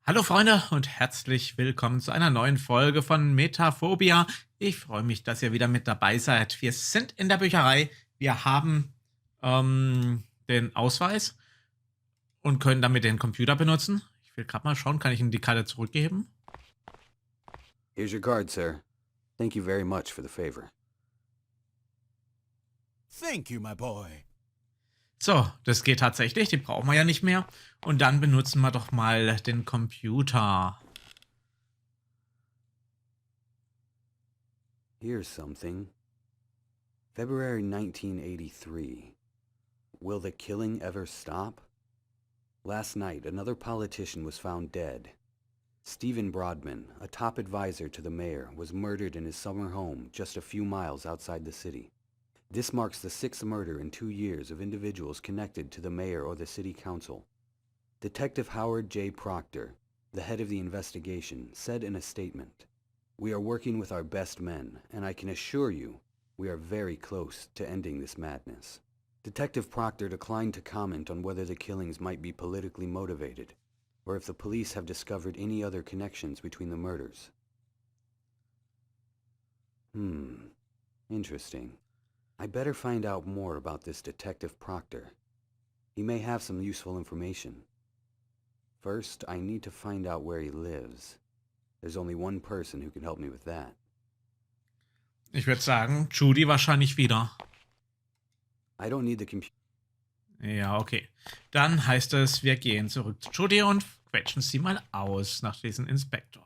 Hallo Freunde und herzlich willkommen zu einer neuen Folge von Metaphobia. Ich freue mich, dass ihr wieder mit dabei seid. Wir sind in der Bücherei. Wir haben den Ausweis und können damit den Computer benutzen. Ich will gerade mal schauen, kann ich Ihnen die Karte zurückgeben? Here's your card, sir. Thank you very much for the favor. Thank you, my boy. So, das geht tatsächlich. Die brauchen wir ja nicht mehr. Und dann benutzen wir doch mal den Computer. Here's something. February 1983. Will the killing ever stop? Last night, another politician was found dead. Stephen Broadman, a top advisor to the mayor, was murdered in his summer home just a few miles outside the city. This marks the sixth murder in 2 years of individuals connected to the mayor or the city council. Detective Howard J. Procter, the head of the investigation, said in a statement, "We are working with our best men, and I can assure you, we are very close to ending this madness." Detective Procter declined to comment on whether the killings might be politically motivated, or if the police have discovered any other connections between the murders. Interesting. I better find out more about this Detective Procter. He may have some useful information. First, I need to find out where he lives. There's only one person who can help me with that. Ich würde sagen, Judy wahrscheinlich wieder. I don't need the computer. Ja, okay. Dann heißt es, wir gehen zurück zu Judy und quetschen sie mal aus nach diesem Inspektor.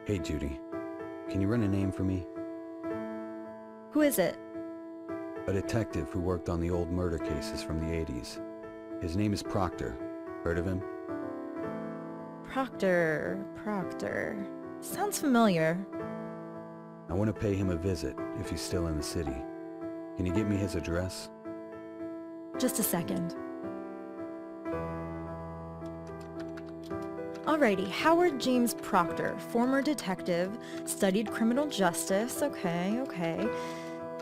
Hey, Judy. Can you run a name for me? Who is it? A detective who worked on the old murder cases from the 80s. His name is Procter. Heard of him? Procter. Sounds familiar. I want to pay him a visit if he's still in the city. Can you get me his address? Just a second. Alrighty, Howard James Procter, former detective, studied criminal justice, okay.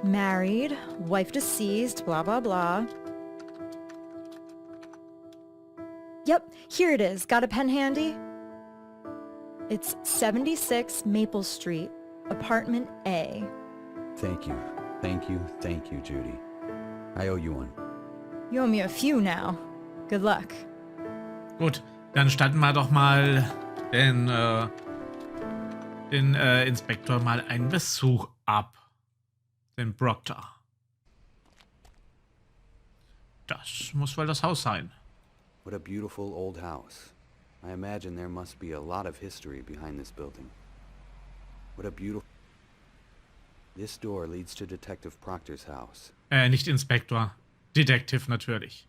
Married, wife deceased, blah, blah, blah. Yep, here it is. Got a pen handy? It's 76 Maple Street, apartment A. Thank you, Judy. I owe you one. You owe me a few now. Good luck. Gut, dann statten wir doch mal den Inspektor mal einen Besuch ab. Den Procter. Das muss wohl das Haus sein. What a beautiful old house. I imagine there must be a lot of history behind this building. What a beautiful... This door leads to Detective Procter's house. Nicht Inspektor. Detective natürlich.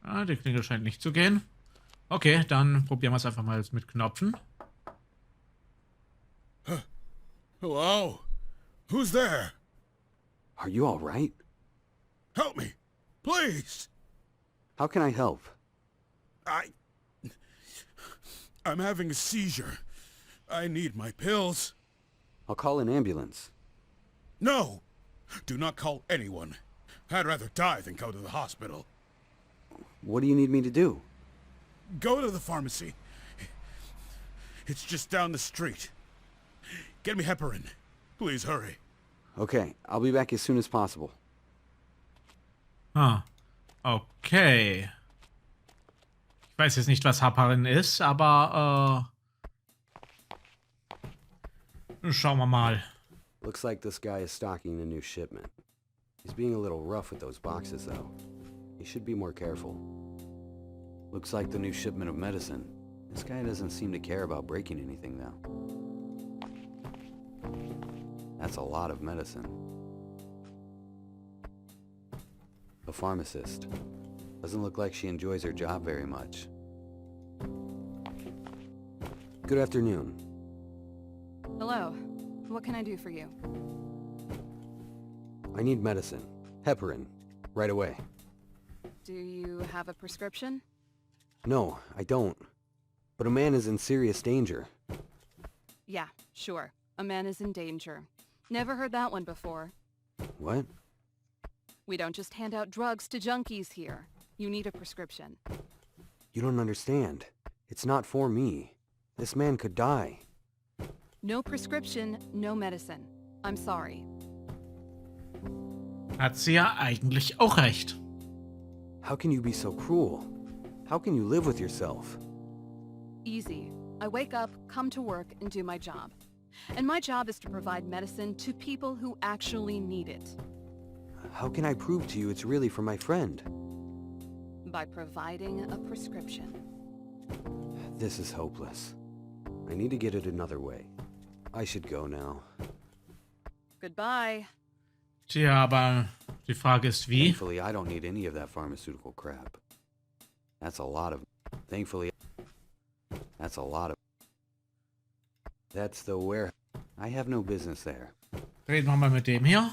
Ah, die Klingel scheint nicht zu gehen. Okay, dann probieren wir es einfach mal mit Knopfen. Hello? Who's there? Are you all right? Help me, please. How can I help? I'm having a seizure. I need my pills. I'll call an ambulance. No! Do not call anyone. I'd rather die than go to the hospital. What do you need me to do? Go to the pharmacy. It's just down the street. Get me heparin. Please hurry. Okay, I'll be back as soon as possible. Ah, okay. Ich weiß jetzt nicht, was Heparin ist, aber schauen wir mal. Looks like this guy is stocking a new shipment. He's being a little rough with those boxes, though. He should be more careful. Looks like the new shipment of medicine. This guy doesn't seem to care about breaking anything, though. That's a lot of medicine. A pharmacist. Doesn't look like she enjoys her job very much. Good afternoon. Hello. What can I do for you? I need medicine. Heparin. Right away. Do you have a prescription? No, I don't. But a man is in serious danger. Yeah, sure. A man is in danger. Never heard that one before. What? We don't just hand out drugs to junkies here. You need a prescription. You don't understand. It's not for me. This man could die. No prescription, no medicine. I'm sorry. Hat sie ja eigentlich auch recht. How can you be so cruel? How can you live with yourself? Easy. I wake up, come to work, and do my job. And my job is to provide medicine to people who actually need it. How can I prove to you it's really for my friend? By providing a prescription. This is hopeless. I need to get it another way. I should go now. Goodbye. Tja, aber die Frage ist wie. Thankfully, I don't need any of that pharmaceutical crap. That's a lot of... Thankfully, that's a lot of... That's the where... I have no business there. Reden wir mal mit dem hier.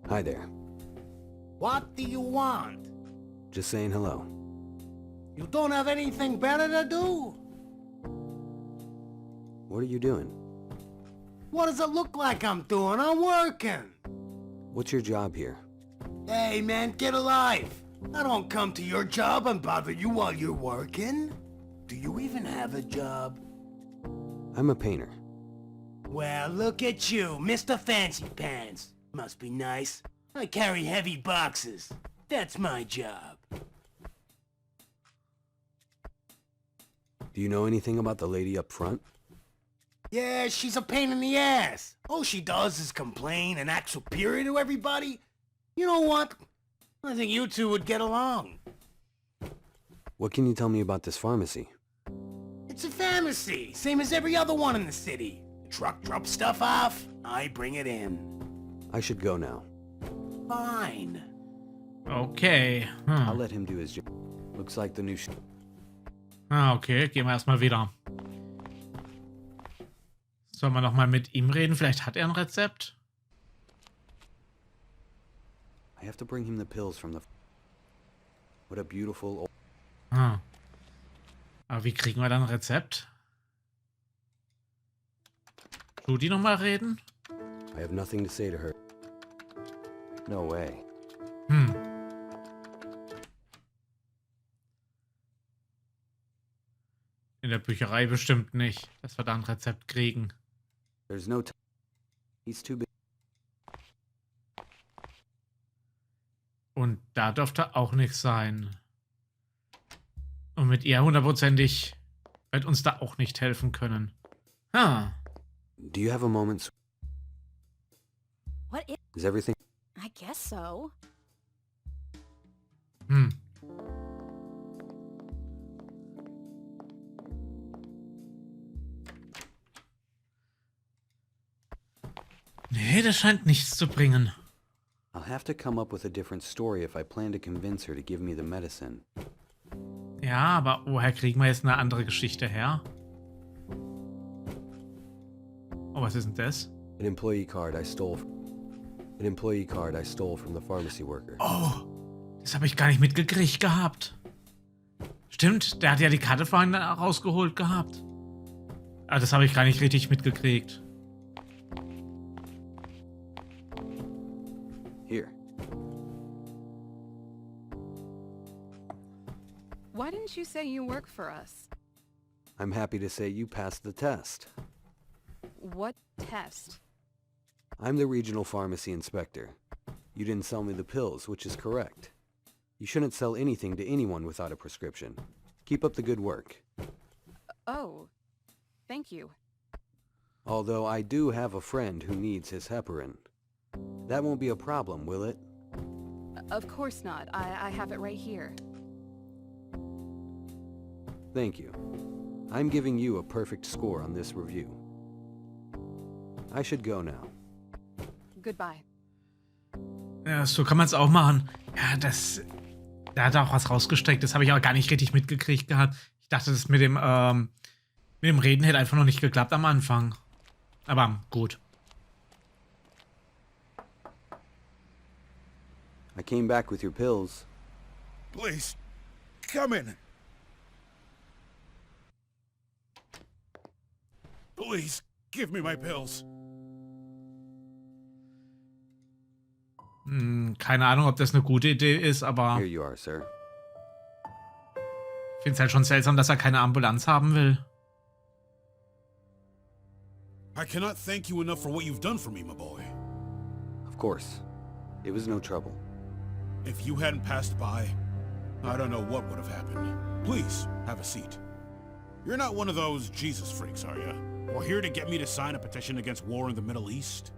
Hi there. What do you want? Just saying hello. You don't have anything better to do? What are you doing? What does it look like I'm doing? I'm working. What's your job here? Hey man, get alive. I don't come to your job and bother you while you're working. Do you even have a job? I'm a painter. Well, look at you, Mr. Fancy Pants. Must be nice. I carry heavy boxes. That's my job. Do you know anything about the lady up front? Yeah, she's a pain in the ass. All she does is complain and act superior to everybody. You know what? I think you two would get along. What can you tell me about this pharmacy? It's a pharmacy, same as every other one in the city. The truck drops stuff off, I bring it in. I should go now. Fine. Okay. I'll let him do his job. Looks like the new Okay, gehen wir erstmal wieder. Sollen wir nochmal mit ihm reden? Vielleicht hat er ein Rezept? I have to bring him the pills from the... What a beautiful old... Aber wie kriegen wir dann ein Rezept? Judy nochmal reden? I have nothing to say to her. No way. In der Bücherei bestimmt nicht, dass wir da ein Rezept kriegen. There's no time. He's too big. Und da dürfte auch nichts sein. Und mit ihr hundertprozentig wird uns da auch nicht helfen können. Do you have a moment? What Is everything... I guess so. Nee, das scheint nichts zu bringen. I'll have to come up with a different story if I plan to convince her to give me the medicine. Ja, aber woher kriegen wir jetzt eine andere Geschichte her? Oh, was ist denn das? An employee card I stole from the pharmacy worker. Oh, das habe ich gar nicht mitgekriegt gehabt. Stimmt, der hat ja die Karte vorhin rausgeholt gehabt. Ah, das habe ich gar nicht richtig mitgekriegt. Here. Why didn't you say you work for us? I'm happy to say you passed the test. What test? I'm the regional pharmacy inspector. You didn't sell me the pills, which is correct. You shouldn't sell anything to anyone without a prescription. Keep up the good work. Oh, thank you. Although I do have a friend who needs his heparin. That won't be a problem, will it? Of course not. I have it right here. Thank you. I'm giving you a perfect score on this review. I should go now. Goodbye. Ja, so kann man es auch machen. Ja, da hat er auch was rausgesteckt. Das habe ich auch gar nicht richtig mitgekriegt gehabt. Ich dachte, das mit dem Reden hätte einfach noch nicht geklappt am Anfang. Aber gut. I came back with your pills. Please, come in. Please, give me my pills. Keine Ahnung, ob das eine gute Idee ist, aber Here you are, sir. ich finde es halt schon seltsam, dass er keine Ambulanz haben will. I cannot thank you enough for what you've done for me, my boy. Of course. It was no trouble. If you hadn't passed by, I don't know what would have happened. Please, have a seat. You're not one of those Jesus freaks, are you? Or here to get me to sign a petition against war in the Middle East?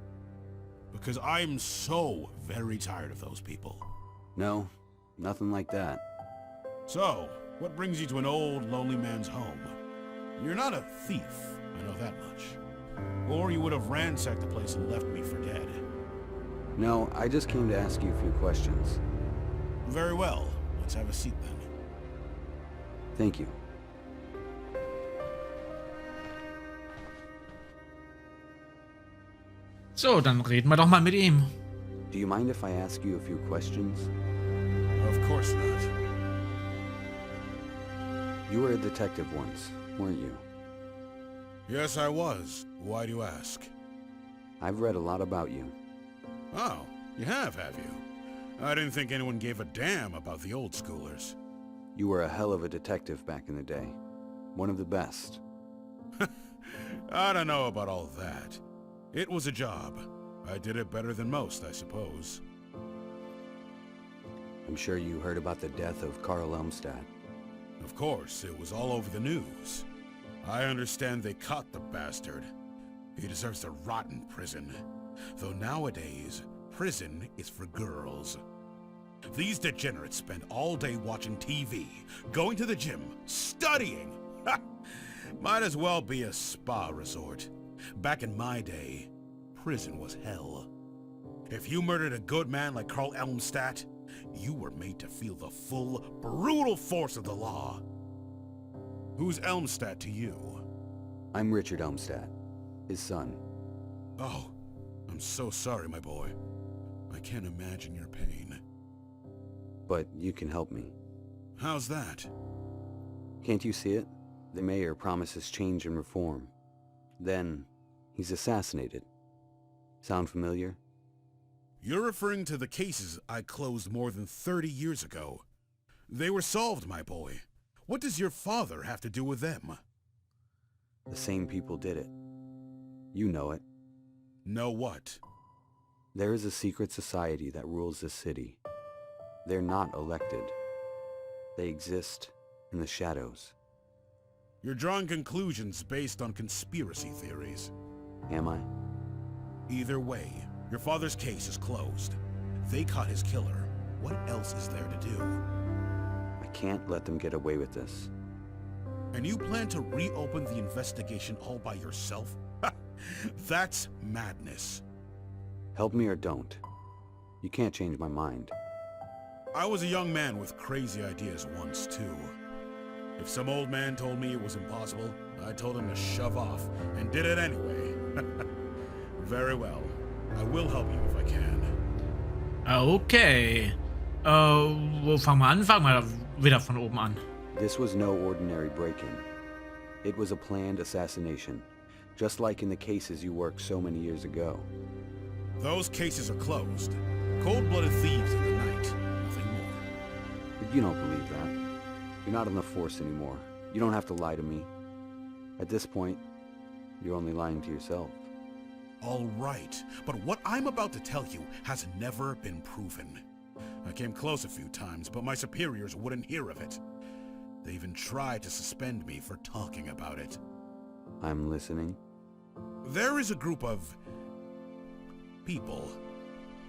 Because I'm so very tired of those people. No, nothing like that. So, what brings you to an old, lonely man's home? You're not a thief, I know that much. Or you would have ransacked the place and left me for dead. No, I just came to ask you a few questions. Very well. Let's have a seat then. Thank you. So, dann reden wir doch mal mit ihm. Do you mind if I ask you a few questions? Of course not. You were a detective once, weren't you? Yes, I was. Why do you ask? I've read a lot about you. Oh, you have you? I didn't think anyone gave a damn about the old schoolers. You were a hell of a detective back in the day. One of the best. I don't know about all that. It was a job. I did it better than most, I suppose. I'm sure you heard about the death of Carl Elmstadt. Of course, it was all over the news. I understand they caught the bastard. He deserves to rot in prison. Though nowadays, prison is for girls. These degenerates spend all day watching TV, going to the gym, studying. Ha! Might as well be a spa resort. Back in my day, prison was hell. If you murdered a good man like Carl Elmstadt, you were made to feel the full, brutal force of the law. Who's Elmstadt to you? I'm Richard Elmstadt, his son. Oh, I'm so sorry, my boy. I can't imagine your pain. But you can help me. How's that? Can't you see it? The mayor promises change and reform. Then, he's assassinated. Sound familiar? You're referring to the cases I closed more than 30 years ago. They were solved, my boy. What does your father have to do with them? The same people did it. You know it. Know what? There is a secret society that rules this city. They're not elected. They exist in the shadows. You're drawing conclusions based on conspiracy theories. Am I? Either way, your father's case is closed. They caught his killer. What else is there to do? I can't let them get away with this. And you plan to reopen the investigation all by yourself? That's madness. Help me or don't. You can't change my mind. I was a young man with crazy ideas once, too. If some old man told me it was impossible, I told him to shove off, and did it anyway. Very well. I will help you if I can. Okay. Wo fangen wir an? Fangen wir wieder von oben an. This was no ordinary break-in. It was a planned assassination, just like in the cases you worked so many years ago. Those cases are closed. Cold-blooded thieves in the night. Nothing more. But you don't believe that. You're not on the force anymore. You don't have to lie to me. At this point, you're only lying to yourself. All right, but what I'm about to tell you has never been proven. I came close a few times, but my superiors wouldn't hear of it. They even tried to suspend me for talking about it. I'm listening. There is a group of people.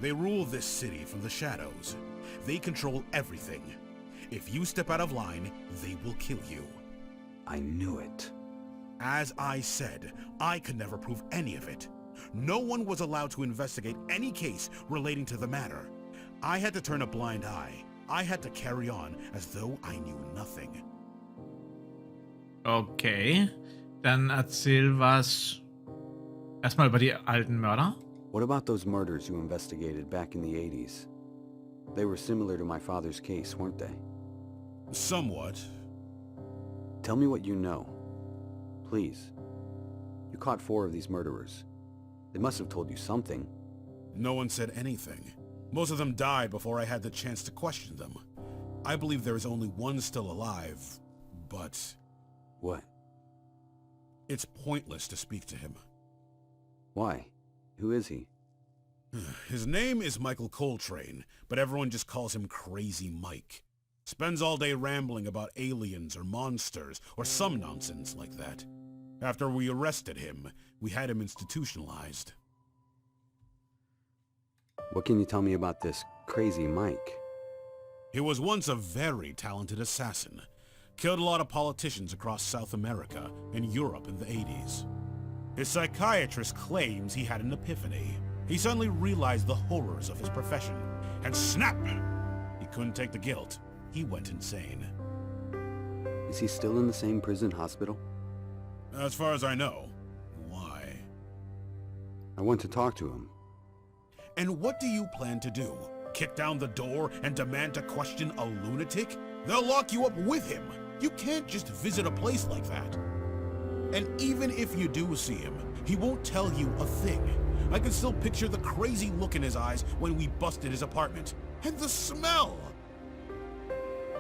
They rule this city from the shadows. They control everything. If you step out of line, they will kill you. I knew it. As I said, I could never prove any of it. No one was allowed to investigate any case relating to the matter. I had to turn a blind eye. I had to carry on as though I knew nothing. Okay. Dann erzähl was. Erstmal über die alten Mörder. What about those murders you investigated back in the 80s? They were similar to my father's case, weren't they? Somewhat. Tell me what you know. Please. You caught 4 of these murderers. They must have told you something. No one said anything. Most of them died before I had the chance to question them. I believe there is only one still alive, but What? it's pointless to speak to him. Why? Who is he? His name is Michael Coltrane, but everyone just calls him Crazy Mike. Spends all day rambling about aliens or monsters or some nonsense like that. After we arrested him, we had him institutionalized. What can you tell me about this Crazy Mike? He was once a very talented assassin. Killed a lot of politicians across South America and Europe in the 80s. His psychiatrist claims he had an epiphany. He suddenly realized the horrors of his profession, and snap! He couldn't take the guilt. He went insane. Is he still in the same prison hospital? As far as I know. Why? I want to talk to him. And what do you plan to do? Kick down the door and demand to question a lunatic? They'll lock you up with him. You can't just visit a place like that. And even if you do see him, he won't tell you a thing. I can still picture the crazy look in his eyes when we busted his apartment. And the smell!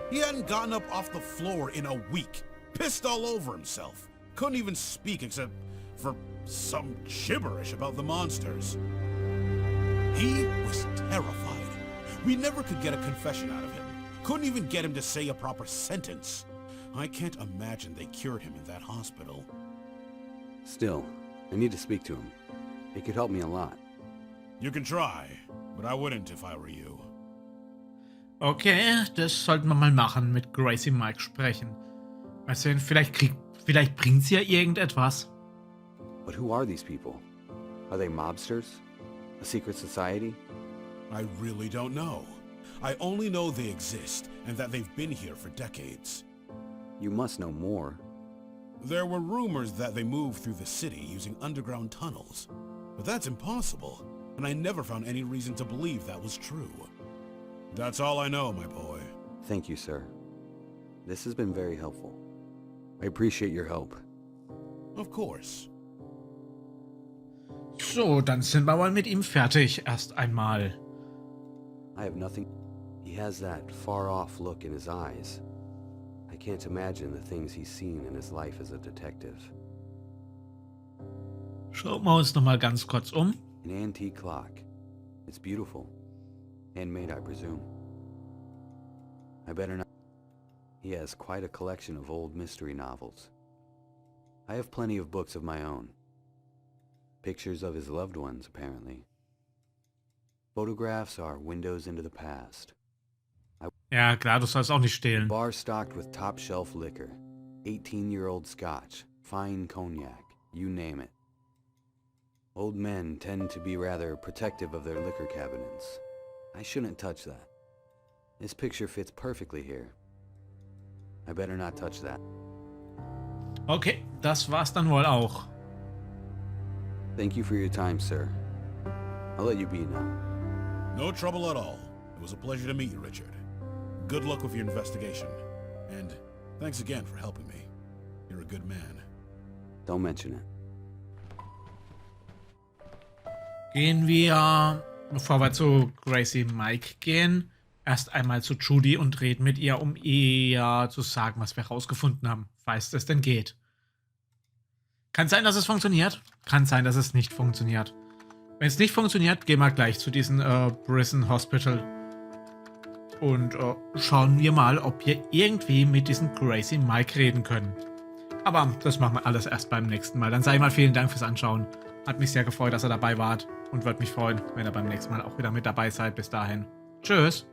He hadn't gotten up off the floor in a week. Pissed all over himself. Couldn't even speak except for some gibberish about the monsters. He was terrified. We never could get a confession out of him. Couldn't even get him to say a proper sentence. I can't imagine they cured him in that hospital. Still, I need to speak to him. It could help me a lot. You can try, but I wouldn't if I were you. Okay, das sollten wir mal machen, mit Crazy Mike sprechen. Mal sehen, vielleicht bringt sie ja irgendetwas. But who are these people? Are they mobsters? A secret society? I really don't know. I only know they exist and that they've been here for decades. You must know more. There were rumors that they moved through the city using underground tunnels. But that's impossible, and I never found any reason to believe that was true. That's all I know, my boy. Thank you, sir. This has been very helpful. I appreciate your help. Of course. So, dann sind wir mal mit ihm fertig, erst einmal. I have nothing... He has that far-off look in his eyes. I can't imagine the things he's seen in his life as a detective. Schauen wir uns nochmal ganz kurz um. An antique clock. It's beautiful. Handmade, I presume. I better not... He has quite a collection of old mystery novels. I have plenty of books of my own. Pictures of his loved ones, apparently. Photographs are windows into the past. Ja, klar, du sollst auch nicht stehlen. Bar stocked with top-shelf liquor. 18-year-old scotch, fine cognac, you name it. Old men tend to be rather protective of their liquor cabinets. I shouldn't touch that. This picture fits perfectly here. I better not touch that. Okay, das war's dann wohl auch. Thank you for your time, sir. I'll let you be now. No trouble at all. It was a pleasure to meet you, Richard. Good luck with your investigation. And thanks again for helping me. You're a good man. Don't mention it. Gehen wir, bevor wir zu Crazy Mike gehen, erst einmal zu Judy und reden mit ihr, um ihr zu sagen, was wir herausgefunden haben, falls es denn geht. Kann sein, dass es funktioniert. Kann sein, dass es nicht funktioniert. Wenn es nicht funktioniert, gehen wir gleich zu diesem Prison Hospital. Und schauen wir mal, ob wir irgendwie mit diesem Crazy Mike reden können. Aber das machen wir alles erst beim nächsten Mal. Dann sage ich mal vielen Dank fürs Anschauen. Hat mich sehr gefreut, dass ihr dabei wart. Und würde mich freuen, wenn ihr beim nächsten Mal auch wieder mit dabei seid. Bis dahin. Tschüss.